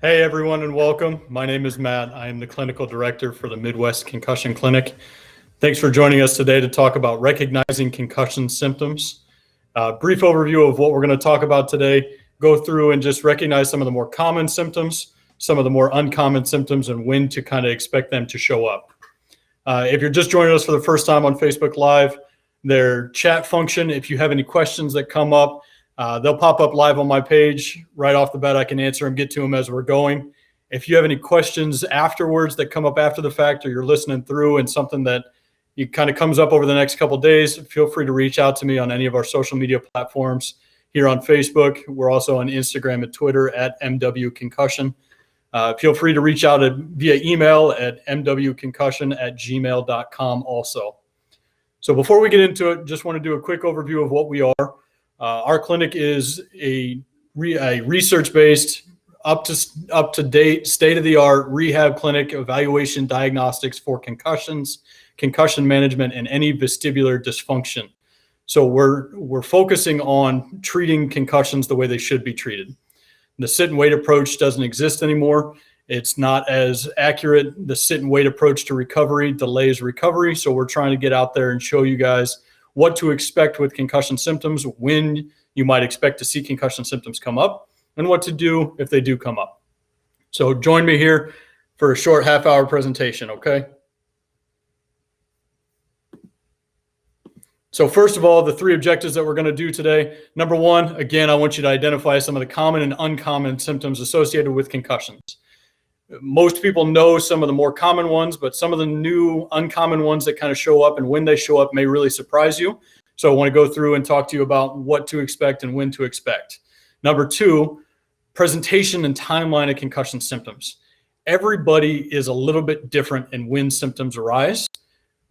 Hey everyone and welcome. My name is Matt. I am the clinical director for the Midwest Concussion Clinic. Thanks for joining us today to talk about recognizing concussion symptoms. Brief overview of what we're going to talk about today, go through and just recognize some of the more common symptoms, some of the more uncommon symptoms, and when to kind of expect them to show up. If you're just joining us for the first time on Facebook Live, their chat function, if you have any questions that come up, they'll pop up live on my page. Right off the bat, I can answer them, get to them as we're going. If you have any questions afterwards that come up after the fact, or you're listening through and something that you kind of comes up over the next couple of days, feel free to reach out to me on any of our social media platforms. Here on Facebook, we're also on Instagram and Twitter at MW Concussion. Feel free to reach out via email at mwconcussion@gmail.com also. So before we get into it, just want to do a quick overview of what we are. Our clinic is a research-based, up-to-date, state-of-the-art rehab clinic, evaluation diagnostics for concussions, concussion management, and any vestibular dysfunction. So we're focusing on treating concussions the way they should be treated. The sit and wait approach doesn't exist anymore. It's not as accurate. The sit and wait approach to recovery delays recovery. So we're trying to get out there and show you guys what to expect with concussion symptoms, when you might expect to see concussion symptoms come up, and what to do if they do come up. So join me here for a short half-hour presentation, okay? So first of all, the three objectives that we're going to do today. Number one, again, I want you to identify some of the common and uncommon symptoms associated with concussions. Most people know some of the more common ones, but some of the new uncommon ones that kind of show up and when they show up may really surprise you. So I want to go through and talk to you about what to expect and when to expect. Number two, presentation and timeline of concussion symptoms. Everybody is a little bit different in when symptoms arise.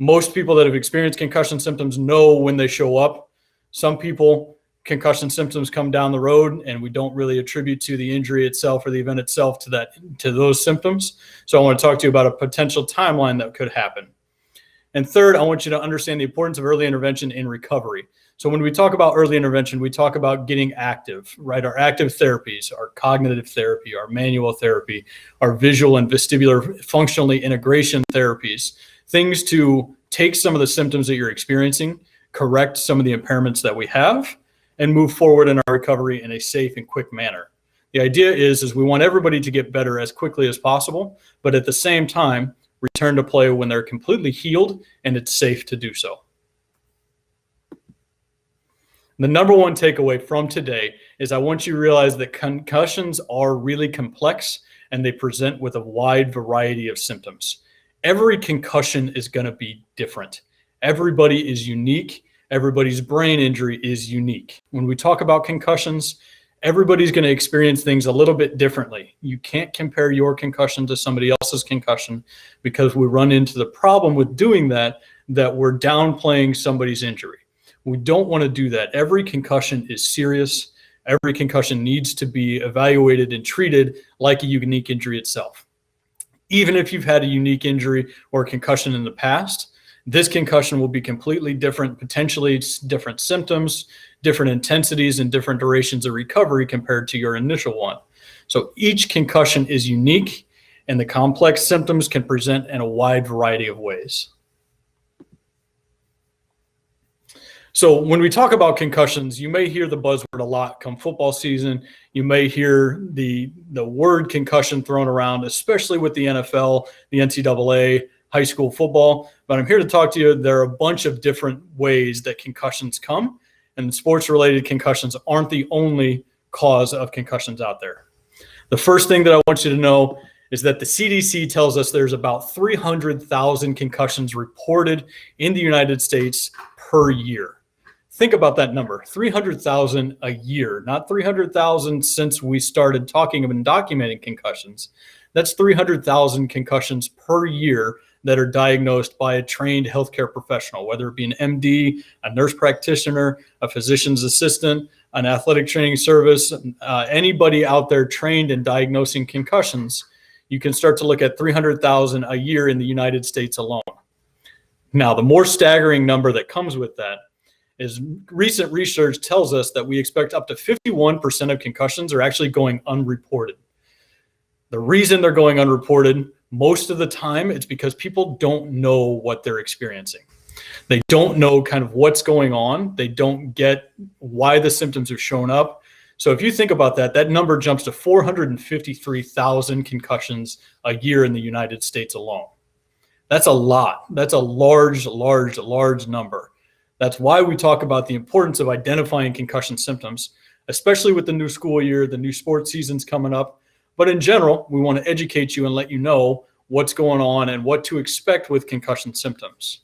Most people that have experienced concussion symptoms know when they show up. Some people, concussion symptoms come down the road and we don't really attribute to the injury itself or the event itself to those symptoms. So I want to talk to you about a potential timeline that could happen. And third, I want you to understand the importance of early intervention in recovery. So when we talk about early intervention, we talk about getting active, right? Our active therapies, our cognitive therapy, our manual therapy, our visual and vestibular functionally integration therapies, things to take some of the symptoms that you're experiencing, correct some of the impairments that we have, and move forward in our recovery in a safe and quick manner. The idea is we want everybody to get better as quickly as possible, but at the same time, return to play when they're completely healed and it's safe to do so. The number one takeaway from today is I want you to realize that concussions are really complex and they present with a wide variety of symptoms. Every concussion is going to be different. Everybody is unique. Everybody's brain injury is unique. When we talk about concussions, everybody's going to experience things a little bit differently. You can't compare your concussion to somebody else's concussion because we run into the problem with doing that we're downplaying somebody's injury. We don't want to do that. Every concussion is serious. Every concussion needs to be evaluated and treated like a unique injury itself. Even if you've had a unique injury or a concussion in the past, this concussion will be completely different, potentially different symptoms, different intensities, and different durations of recovery compared to your initial one. So each concussion is unique, and the complex symptoms can present in a wide variety of ways. So when we talk about concussions, you may hear the buzzword a lot come football season. You may hear the word concussion thrown around, especially with the NFL, the NCAA, high school football. But I'm here to talk to you. There are a bunch of different ways that concussions come, and sports-related concussions aren't the only cause of concussions out there. The first thing that I want you to know is that the CDC tells us there's about 300,000 concussions reported in the United States per year. Think about that number, 300,000 a year, not 300,000 since we started talking and documenting concussions. That's 300,000 concussions per year that are diagnosed by a trained healthcare professional, whether it be an MD, a nurse practitioner, a physician's assistant, an athletic training service, anybody out there trained in diagnosing concussions. You can start to look at 300,000 a year in the United States alone. Now, the more staggering number that comes with that is recent research tells us that we expect up to 51% of concussions are actually going unreported. The reason they're going unreported, most of the time, it's because people don't know what they're experiencing. They don't know kind of what's going on. They don't get why the symptoms are showing up. So if you think about that, that number jumps to 453,000 concussions a year in the United States alone. That's a lot. That's a large, large, large number. That's why we talk about the importance of identifying concussion symptoms, especially with the new school year, the new sports season's coming up. But in general, we want to educate you and let you know what's going on and what to expect with concussion symptoms.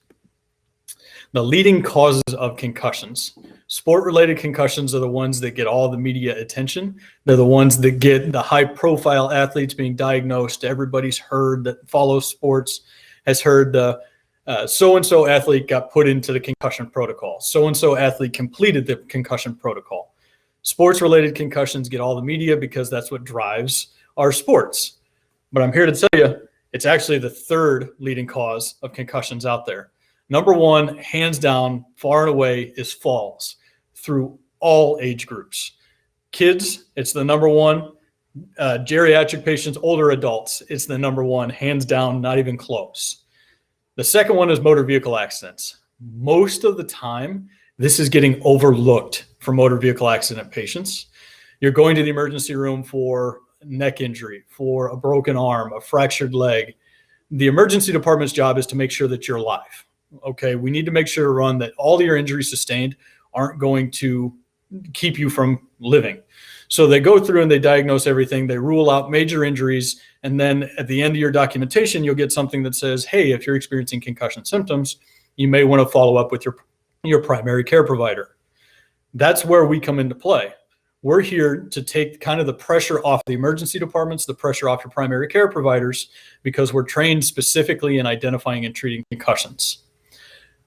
The leading causes of concussions. Sport-related concussions are the ones that get all the media attention. They're the ones that get the high-profile athletes being diagnosed. Everybody's heard, that follows sports, has heard the so-and-so athlete got put into the concussion protocol. So-and-so athlete completed the concussion protocol. Sports-related concussions get all the media because that's what drives our sports. But I'm here to tell you, it's actually the third leading cause of concussions out there. Number one, hands down, far and away, is falls through all age groups. Kids, it's the number one. Geriatric patients, older adults, it's the number one, hands down, not even close. The second one is motor vehicle accidents. Most of the time, this is getting overlooked for motor vehicle accident patients. You're going to the emergency room for neck injury, for a broken arm, a fractured leg. The emergency department's job is to make sure that you're alive. Okay, we need to make sure, Ron, that all your injuries sustained aren't going to keep you from living. So they go through and they diagnose everything. They rule out major injuries. And then at the end of your documentation, you'll get something that says, hey, if you're experiencing concussion symptoms, you may want to follow up with your primary care provider. That's where we come into play. We're here to take kind of the pressure off the emergency departments, the pressure off your primary care providers, because we're trained specifically in identifying and treating concussions.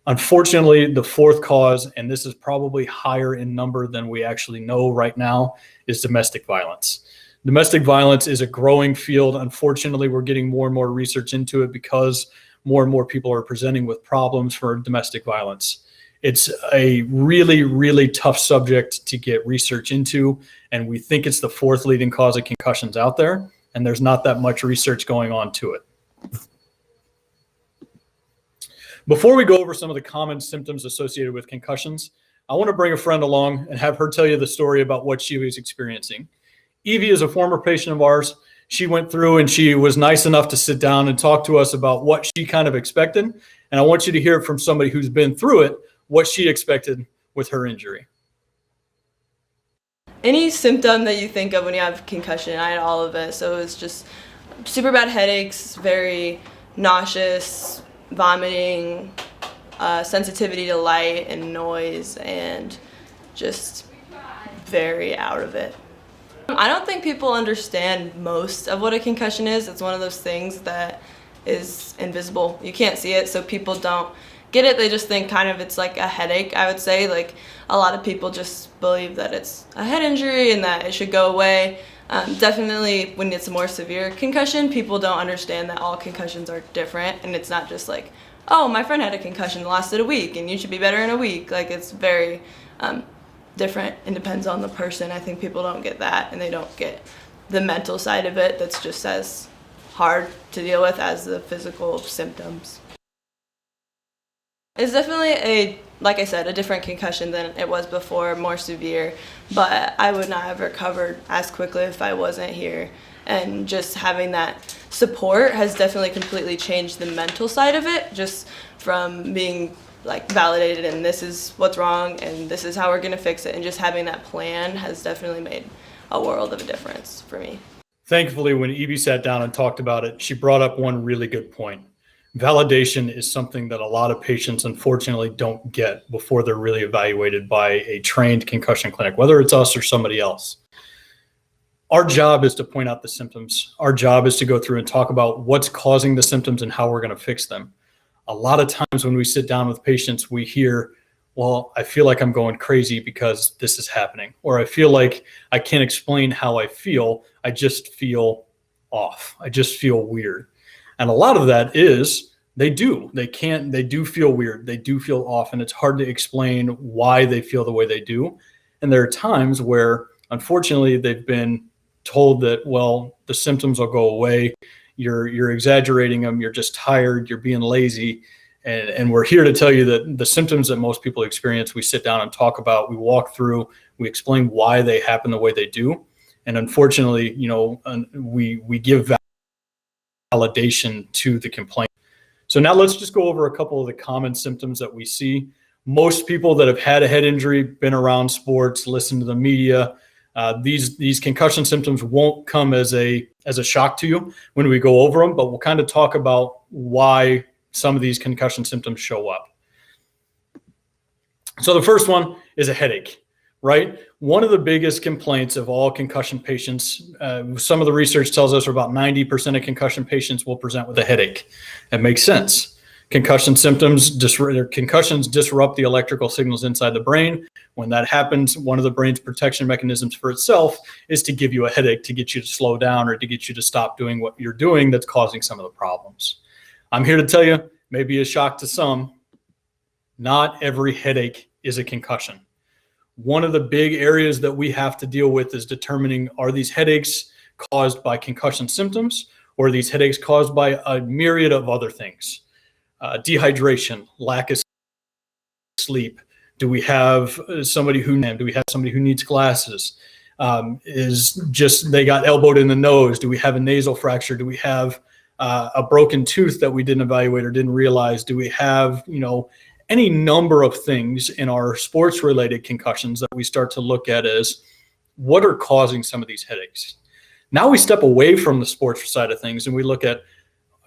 Unfortunately, the fourth cause, and this is probably higher in number than we actually know right now, is domestic violence. Domestic violence is a growing field. Unfortunately, we're getting more and more research into it because more and more people are presenting with problems for domestic violence. It's a really, really tough subject to get research into, and we think it's the fourth leading cause of concussions out there, and there's not that much research going on to it. Before we go over some of the common symptoms associated with concussions, I want to bring a friend along and have her tell you the story about what she was experiencing. Evie is a former patient of ours. She went through and she was nice enough to sit down and talk to us about what she kind of expected. And I want you to hear from somebody who's been through it, what she expected with her injury. Any symptom that you think of when you have concussion, I had all of it. So it was just super bad headaches, very nauseous, vomiting, sensitivity to light and noise, and just very out of it. I don't think people understand most of what a concussion is. It's one of those things that is invisible. You can't see it, so people don't get it. They just think kind of it's like a headache, I would say. Like a lot of people just believe that it's a head injury and that it should go away. Definitely when it's a more severe concussion, people don't understand that all concussions are different, and it's not just like, oh, my friend had a concussion that lasted a week and you should be better in a week. Like it's very different and depends on the person. I think people don't get that, and they don't get the mental side of it that's just as hard to deal with as the physical symptoms. It's definitely like I said, a different concussion than it was before, more severe, but I would not have recovered as quickly if I wasn't here. And just having that support has definitely completely changed the mental side of it, just from being like validated and this is what's wrong and this is how we're gonna fix it, and just having that plan has definitely made a world of a difference for me. Thankfully, when Evie sat down and talked about it, she brought up one really good point. Validation is something that a lot of patients unfortunately don't get before they're really evaluated by a trained concussion clinic, whether it's us or somebody else. Our job is to point out the symptoms. Our job is to go through and talk about what's causing the symptoms and how we're going to fix them. A lot of times when we sit down with patients, we hear, well, I feel like I'm going crazy because this is happening, or I feel like I can't explain how I feel. I just feel off. I just feel weird. And a lot of that is they do feel weird. They do feel off, and it's hard to explain why they feel the way they do. And there are times where, unfortunately, they've been told that, well, the symptoms will go away. You're exaggerating them. You're just tired. You're being lazy. And we're here to tell you that the symptoms that most people experience, we sit down and talk about, we walk through, we explain why they happen the way they do. And unfortunately, we give validation to the complaint. So now let's just go over a couple of the common symptoms that we see. Most people that have had a head injury, been around sports, listened to the media, these concussion symptoms won't come as a shock to you when we go over them, but we'll kind of talk about why some of these concussion symptoms show up. So the first one is a headache, right? One of the biggest complaints of all concussion patients, some of the research tells us about 90% of concussion patients will present with a headache. That makes sense. Concussion symptoms, concussions disrupt the electrical signals inside the brain. When that happens, one of the brain's protection mechanisms for itself is to give you a headache, to get you to slow down or to get you to stop doing what you're doing that's causing some of the problems. I'm here to tell you, maybe a shock to some, not every headache is a concussion. One of the big areas that we have to deal with is determining, are these headaches caused by concussion symptoms, or are these headaches caused by a myriad of other things? Dehydration, lack of sleep. Do we have somebody who needs glasses? They got elbowed in the nose? Do we have a nasal fracture? Do we have a broken tooth that we didn't evaluate or didn't realize? Do we have, any number of things in our sports related concussions that we start to look at as what are causing some of these headaches? Now we step away from the sports side of things and we look at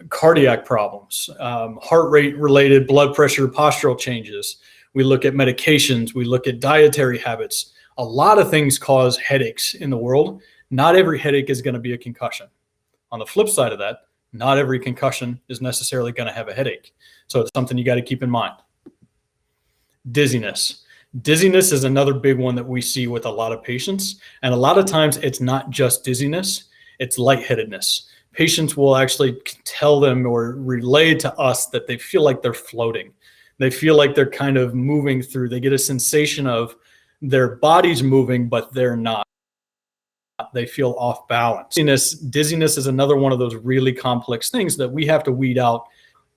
cardiac problems, heart rate related, blood pressure, postural changes. We look at medications. We look at dietary habits. A lot of things cause headaches in the world. Not every headache is going to be a concussion. On the flip side of that, not every concussion is necessarily going to have a headache. So it's something you got to keep in mind. Dizziness. Dizziness is another big one that we see with a lot of patients. And a lot of times it's not just dizziness, it's lightheadedness. Patients will actually tell them or relay to us that they feel like they're floating. They feel like they're kind of moving through. They get a sensation of their body's moving, but they're not. They feel off balance. Dizziness is another one of those really complex things that we have to weed out.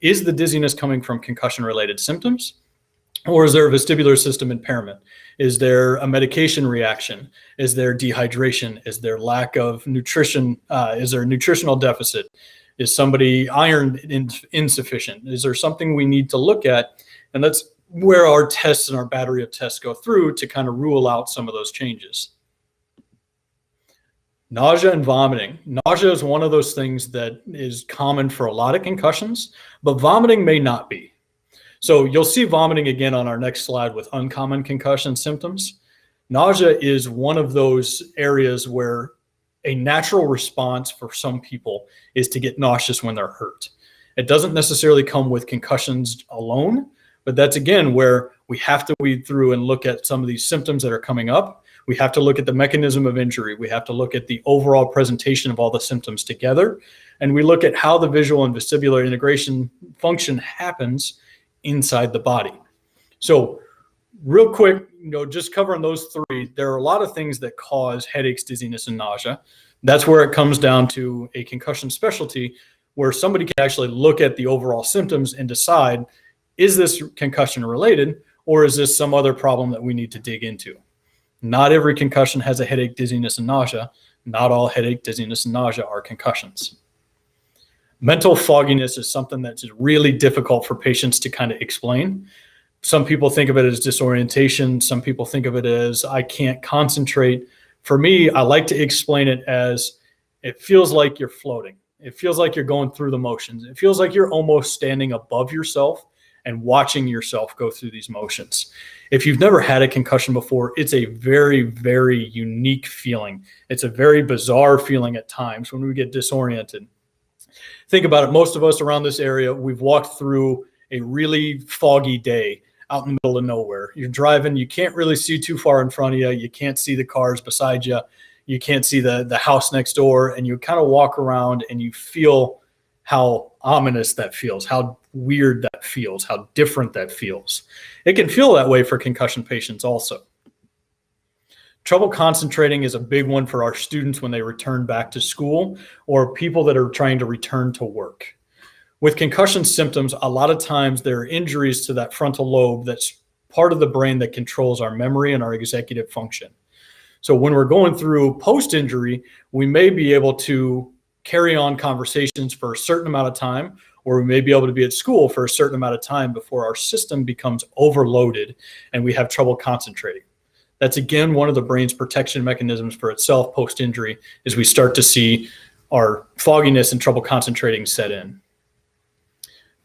Is the dizziness coming from concussion-related symptoms? Or is there a vestibular system impairment? Is there a medication reaction? Is there dehydration? Is there lack of nutrition? Is there a nutritional deficit? Is somebody iron insufficient? Is there something we need to look at? And that's where our tests and our battery of tests go through to kind of rule out some of those changes. Nausea and vomiting. Nausea is one of those things that is common for a lot of concussions, but vomiting may not be. So you'll see vomiting again on our next slide with uncommon concussion symptoms. Nausea is one of those areas where a natural response for some people is to get nauseous when they're hurt. It doesn't necessarily come with concussions alone, but that's again where we have to weed through and look at some of these symptoms that are coming up. We have to look at the mechanism of injury. We have to look at the overall presentation of all the symptoms together. And we look at how the visual and vestibular integration function happens inside the body. So real quick, just covering those three, there are a lot of things that cause headaches, dizziness, and nausea. That's where it comes down to a concussion specialty where somebody can actually look at the overall symptoms and decide, is this concussion related or is this some other problem that we need to dig into? Not every concussion has a headache, dizziness, and nausea. Not all headache, dizziness, and nausea are concussions. Mental fogginess is something that's really difficult for patients to kind of explain. Some people think of it as disorientation. Some people think of it as I can't concentrate. For me, I like to explain it as it feels like you're floating. It feels like you're going through the motions. It feels like you're almost standing above yourself and watching yourself go through these motions. If you've never had a concussion before, it's a very, very unique feeling. It's a very bizarre feeling at times when we get disoriented. Think about it. Most of us around this area, we've walked through a really foggy day out in the middle of nowhere. You're driving, you can't really see too far in front of you. You can't see the cars beside you. You can't see the house next door. And you kind of walk around and you feel how ominous that feels, how weird that feels, how different that feels. It can feel that way for concussion patients also. Trouble concentrating is a big one for our students when they return back to school or people that are trying to return to work. With concussion symptoms, a lot of times there are injuries to that frontal lobe that's part of the brain that controls our memory and our executive function. So when we're going through post-injury, we may be able to carry on conversations for a certain amount of time, or we may be able to be at school for a certain amount of time before our system becomes overloaded and we have trouble concentrating. That's, again, one of the brain's protection mechanisms for itself post-injury, is we start to see our fogginess and trouble concentrating set in.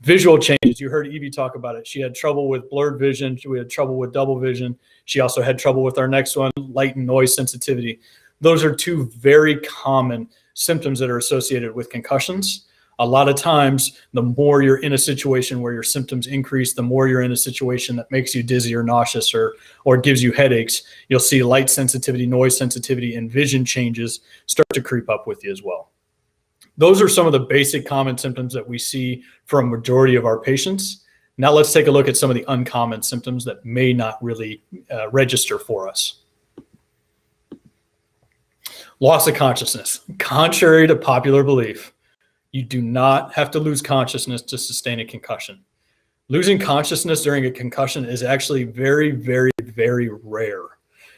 Visual changes. You heard Evie talk about it. She had trouble with blurred vision. We had trouble with double vision. She also had trouble with our next one, light and noise sensitivity. Those are two very common symptoms that are associated with concussions. A lot of times, the more you're in a situation where your symptoms increase, the more you're in a situation that makes you dizzy or nauseous or gives you headaches, you'll see light sensitivity, noise sensitivity, and vision changes start to creep up with you as well. Those are some of the basic common symptoms that we see for a majority of our patients. Now let's take a look at some of the uncommon symptoms that may not really register for us. Loss of consciousness. Contrary to popular belief, you do not have to lose consciousness to sustain a concussion. Losing consciousness during a concussion is actually very, very, very rare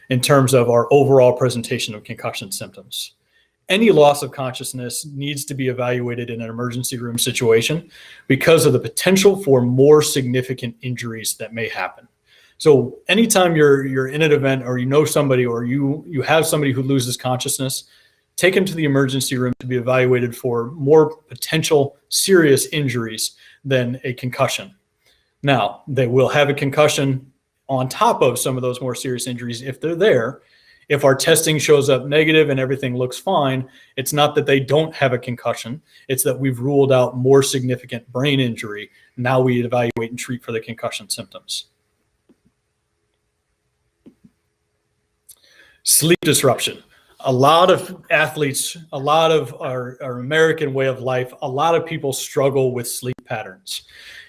in terms of our overall presentation of concussion symptoms. Any loss of consciousness needs to be evaluated in an emergency room situation because of the potential for more significant injuries that may happen. So anytime you're in an event, or you know somebody, or you have somebody who loses consciousness, take them to the emergency room to be evaluated for more potential serious injuries than a concussion. Now, they will have a concussion on top of some of those more serious injuries if they're there. If our testing shows up negative and everything looks fine, it's not that they don't have a concussion. It's that we've ruled out more significant brain injury. Now we evaluate and treat for the concussion symptoms. Sleep disruption. A lot of athletes, a lot of our American way of life, a lot of people struggle with sleep patterns.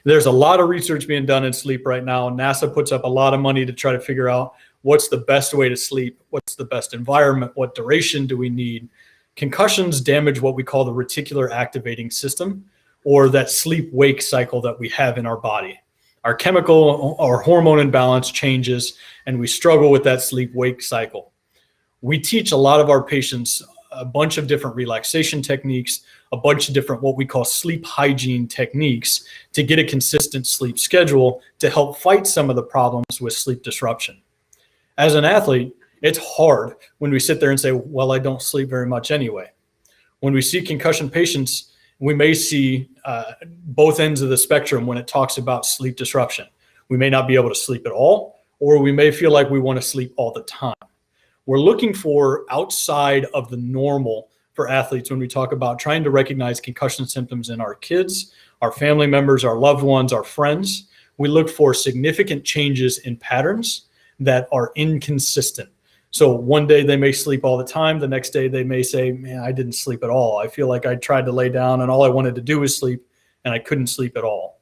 There's a lot of research being done in sleep right now. NASA puts up a lot of money to try to figure out what's the best way to sleep, what's the best environment, what duration do we need. Concussions damage what we call the reticular activating system, or that sleep-wake cycle that we have in our body. Our chemical or hormone imbalance changes, and we struggle with that sleep-wake cycle. We teach a lot of our patients a bunch of different relaxation techniques, a bunch of different what we call sleep hygiene techniques to get a consistent sleep schedule to help fight some of the problems with sleep disruption. As an athlete, it's hard when we sit there and say, well, I don't sleep very much anyway. When we see concussion patients, we may see both ends of the spectrum when it talks about sleep disruption. We may not be able to sleep at all, or we may feel like we want to sleep all the time. We're looking for outside of the normal for athletes when we talk about trying to recognize concussion symptoms in our kids, our family members, our loved ones, our friends. We look for significant changes in patterns that are inconsistent. So one day they may sleep all the time. The next day they may say, man, I didn't sleep at all. I feel like I tried to lay down and all I wanted to do was sleep and I couldn't sleep at all.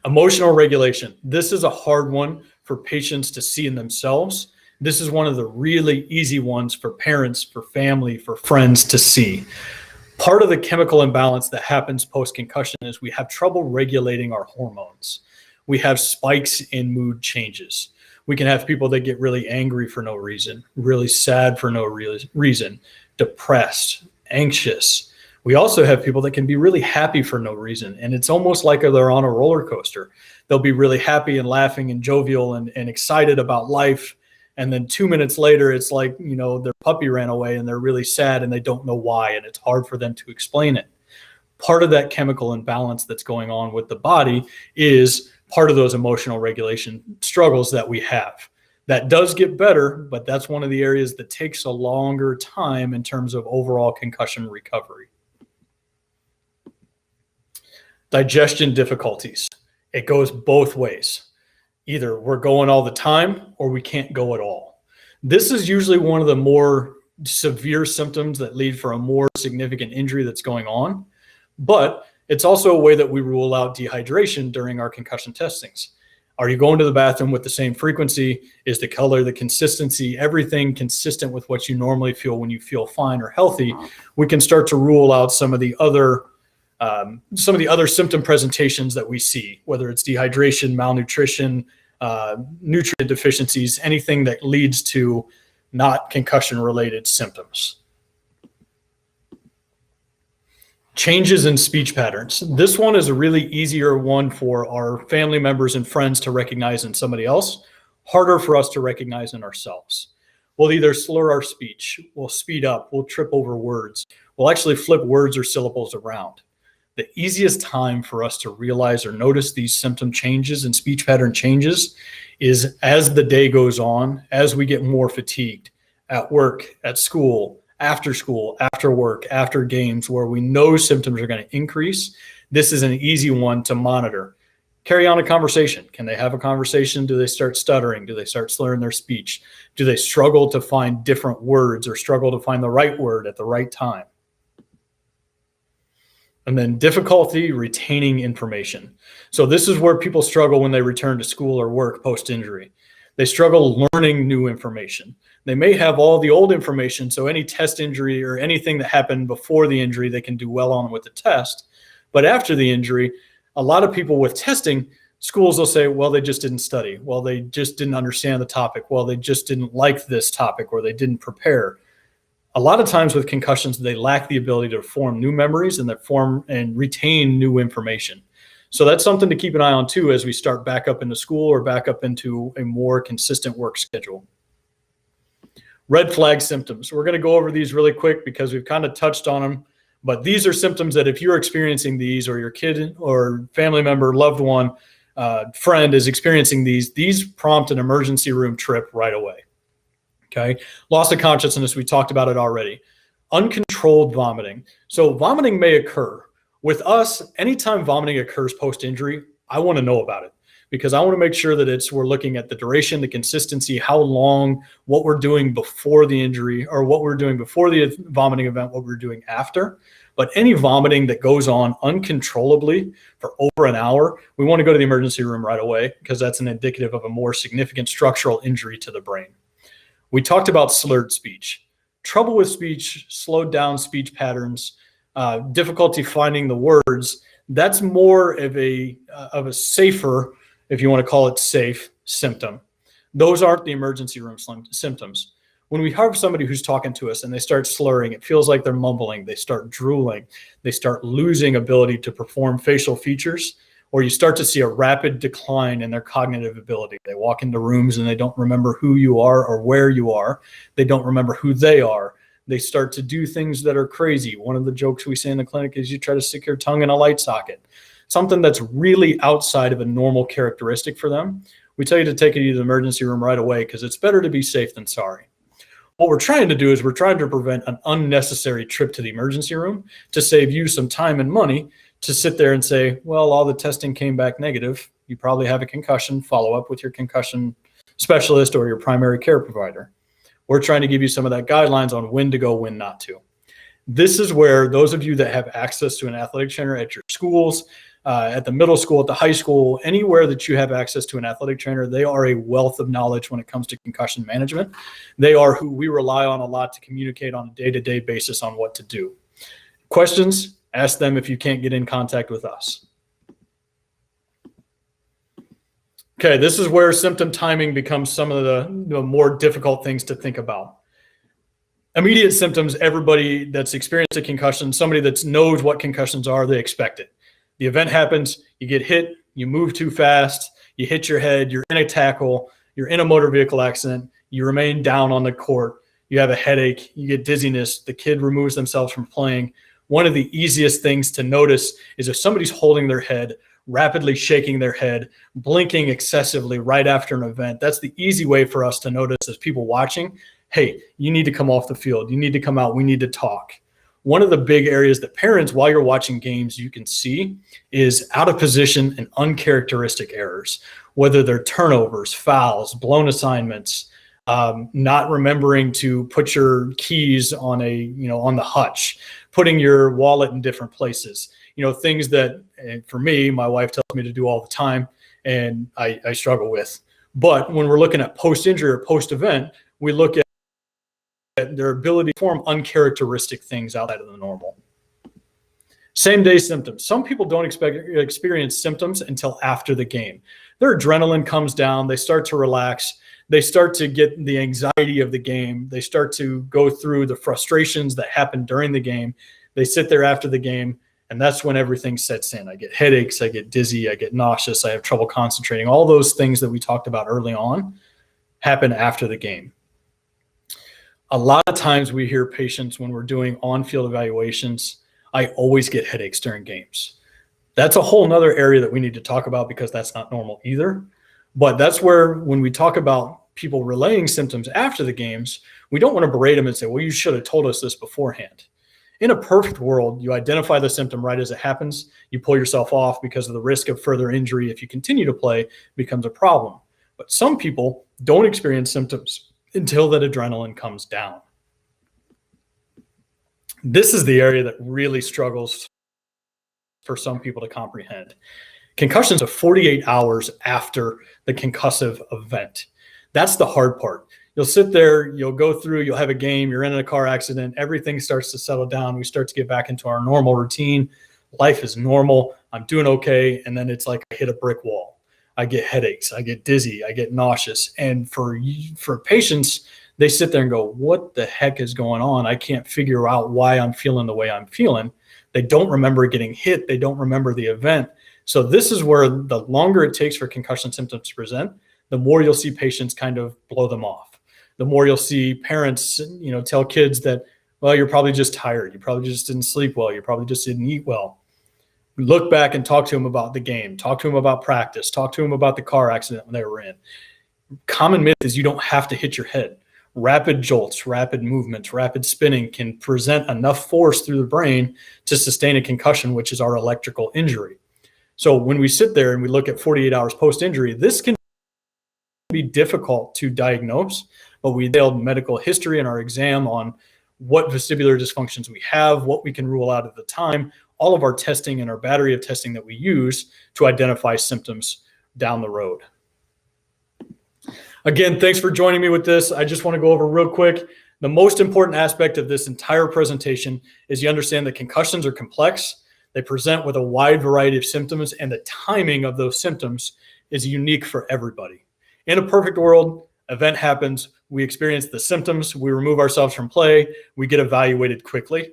Emotional regulation. This is a hard one for patients to see in themselves. This is one of the really easy ones for parents, for family, for friends to see. Part of the chemical imbalance that happens post-concussion is we have trouble regulating our hormones. We have spikes in mood changes. We can have people that get really angry for no reason, really sad for no reason, depressed, anxious. We also have people that can be really happy for no reason. And it's almost like they're on a roller coaster. They'll be really happy and laughing and jovial and excited about life. And then 2 minutes later, it's like, you know, their puppy ran away and they're really sad and they don't know why. And it's hard for them to explain it. Part of that chemical imbalance that's going on with the body is part of those emotional regulation struggles that we have. That does get better, but that's one of the areas that takes a longer time in terms of overall concussion recovery. Digestion difficulties. It goes both ways. Either we're going all the time or we can't go at all. This is usually one of the more severe symptoms that lead for a more significant injury that's going on, but it's also a way that we rule out dehydration during our concussion testings. Are you going to the bathroom with the same frequency? Is the color, the consistency, everything consistent with what you normally feel when you feel fine or healthy? We can start to rule out some of the other symptom presentations that we see, whether it's dehydration, malnutrition, nutrient deficiencies, anything that leads to not concussion-related symptoms. Changes in speech patterns. This one is a really easier one for our family members and friends to recognize in somebody else, harder for us to recognize in ourselves. We'll either slur our speech, we'll speed up, we'll trip over words, we'll actually flip words or syllables around. The easiest time for us to realize or notice these symptom changes and speech pattern changes is as the day goes on, as we get more fatigued at work, at school, after work, after games, where we know symptoms are going to increase. This is an easy one to monitor. Carry on a conversation. Can they have a conversation? Do they start stuttering? Do they start slurring their speech? Do they struggle to find different words or struggle to find the right word at the right time? And then difficulty retaining information. So this is where people struggle when they return to school or work post-injury. They struggle learning new information. They may have all the old information, so any test injury or anything that happened before the injury, they can do well on with the test. But after the injury, a lot of people with testing, schools will say, well, they just didn't study. Well, they just didn't understand the topic. Well, they just didn't like this topic, or they didn't prepare. A lot of times with concussions, they lack the ability to form new memories and that form and retain new information. So that's something to keep an eye on too as we start back up into school or back up into a more consistent work schedule. Red flag symptoms. We're going to go over these really quick because we've kind of touched on them, but these are symptoms that if you're experiencing these, or your kid or family member, loved one, friend is experiencing these prompt an emergency room trip right away. Okay. Loss of consciousness. We talked about it already. Uncontrolled vomiting. So vomiting may occur. With us, anytime vomiting occurs post-injury, I want to know about it because I want to make sure that we're looking at the duration, the consistency, how long, what we're doing before the injury, or what we're doing before the vomiting event, what we're doing after. But any vomiting that goes on uncontrollably for over an hour, we want to go to the emergency room right away because that's an indicative of a more significant structural injury to the brain. We talked about slurred speech. Trouble with speech, slowed down speech patterns, difficulty finding the words. That's more of a safer, if you want to call it safe, symptom. Those aren't the emergency room symptoms. When we have somebody who's talking to us and they start slurring, it feels like they're mumbling, they start drooling, they start losing ability to perform facial features, or you start to see a rapid decline in their cognitive ability. They walk into rooms and they don't remember who you are or where you are. They don't remember who they are. They start to do things that are crazy. One of the jokes we say in the clinic is you try to stick your tongue in a light socket, something that's really outside of a normal characteristic for them. We tell you to take it to the emergency room right away because it's better to be safe than sorry. What we're trying to do is we're trying to prevent an unnecessary trip to the emergency room to save you some time and money to sit there and say, well, all the testing came back negative. You probably have a concussion. Follow up with your concussion specialist or your primary care provider. We're trying to give you some of that guidelines on when to go, when not to. This is where those of you that have access to an athletic trainer at your schools, at the middle school, at the high school, anywhere that you have access to an athletic trainer, they are a wealth of knowledge when it comes to concussion management. They are who we rely on a lot to communicate on a day-to-day basis on what to do. Questions? Ask them if you can't get in contact with us. Okay, this is where symptom timing becomes some of the more difficult things to think about. Immediate symptoms, everybody that's experienced a concussion, somebody that knows what concussions are, they expect it. The event happens, you get hit, you move too fast, you hit your head, you're in a tackle, you're in a motor vehicle accident, you remain down on the court, you have a headache, you get dizziness, the kid removes themselves from playing. One of the easiest things to notice is if somebody's holding their head, rapidly shaking their head, blinking excessively right after an event. That's the easy way for us to notice as people watching, hey, you need to come off the field. You need to come out. We need to talk. One of the big areas that parents, while you're watching games, you can see is out of position and uncharacteristic errors, whether they're turnovers, fouls, blown assignments, not remembering to put your keys on on the hutch, putting your wallet in different places. Things that, for me, my wife tells me to do all the time. and I struggle with. But when we're looking at post-injury or post-event, we look at their ability to perform uncharacteristic things outside of the normal. Same day symptoms. Some people don't experience symptoms until after the game. Their adrenaline comes down, they start to relax, they start to get the anxiety of the game, they start to go through the frustrations that happen during the game. They sit there after the game, and that's when everything sets in. I get headaches, I get dizzy, I get nauseous, I have trouble concentrating. All those things that we talked about early on happen after the game. A lot of times we hear patients when we're doing on-field evaluations, I always get headaches during games. That's a whole nother area that we need to talk about because that's not normal either. But that's where when we talk about people relaying symptoms after the games, we don't want to berate them and say, well, you should have told us this beforehand. In a perfect world, you identify the symptom right as it happens, you pull yourself off because of the risk of further injury if you continue to play becomes a problem. But some people don't experience symptoms until that adrenaline comes down. This is the area that really struggles for some people to comprehend. Concussions are 48 hours after the concussive event. That's the hard part. You'll sit there, you'll go through, you'll have a game, you're in a car accident, everything starts to settle down. We start to get back into our normal routine. Life is normal. I'm doing okay. And then it's like I hit a brick wall. I get headaches, I get dizzy, I get nauseous. And for patients, they sit there and go, what the heck is going on? I can't figure out why I'm feeling the way I'm feeling. They don't remember getting hit. They don't remember the event. So this is where the longer it takes for concussion symptoms to present, the more you'll see patients kind of blow them off. The more you'll see parents, tell kids that, well, you're probably just tired. You probably just didn't sleep well. You probably just didn't eat well. Look back and talk to them about the game. Talk to them about practice. Talk to them about the car accident when they were in. Common myth is you don't have to hit your head. Rapid jolts, rapid movements, rapid spinning can present enough force through the brain to sustain a concussion, which is our electrical injury. So when we sit there and we look at 48 hours post-injury, this can be difficult to diagnose, but we detailed medical history in our exam on what vestibular dysfunctions we have, what we can rule out at the time, all of our testing and our battery of testing that we use to identify symptoms down the road. Again, thanks for joining me with this. I just want to go over real quick. The most important aspect of this entire presentation is you understand that concussions are complex. They present with a wide variety of symptoms, and the timing of those symptoms is unique for everybody. In a perfect world, event happens, we experience the symptoms, we remove ourselves from play, we get evaluated quickly.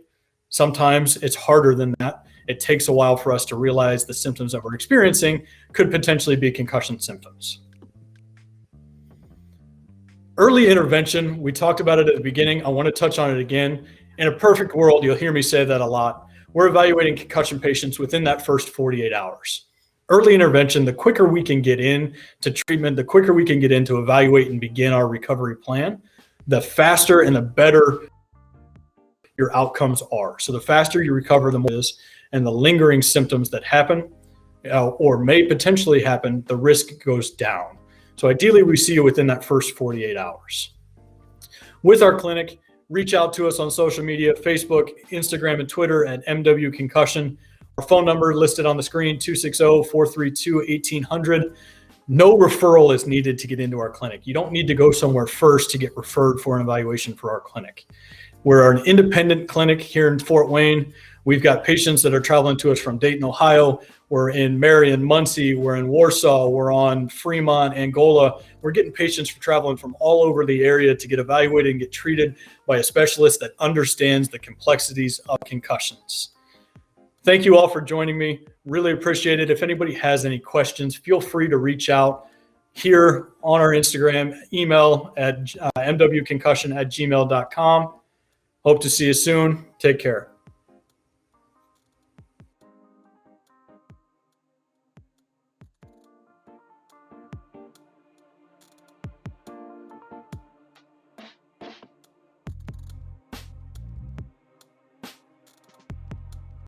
Sometimes it's harder than that. It takes a while for us to realize the symptoms that we're experiencing could potentially be concussion symptoms. Early intervention, we talked about it at the beginning. I want to touch on it again. In a perfect world, you'll hear me say that a lot. We're evaluating concussion patients within that first 48 hours. Early intervention, the quicker we can get in to treatment, the quicker we can get in to evaluate and begin our recovery plan, the faster and the better your outcomes are. So the faster you recover, the more it is, and the lingering symptoms that happen or may potentially happen, the risk goes down. So ideally, we see you within that first 48 hours. With our clinic, reach out to us on social media, Facebook, Instagram, and Twitter at MW Concussion. Our phone number listed on the screen, 260-432-1800. No referral is needed to get into our clinic. You don't need to go somewhere first to get referred for an evaluation for our clinic. We're an independent clinic here in Fort Wayne. We've got patients that are traveling to us from Dayton, Ohio. We're in Marion, Muncie. We're in Warsaw. We're on Fremont, Angola. We're getting patients traveling from all over the area to get evaluated and get treated by a specialist that understands the complexities of concussions. Thank you all for joining me. Really appreciate it. If anybody has any questions, feel free to reach out here on our Instagram, email at mwconcussion@gmail.com. Hope to see you soon. Take care.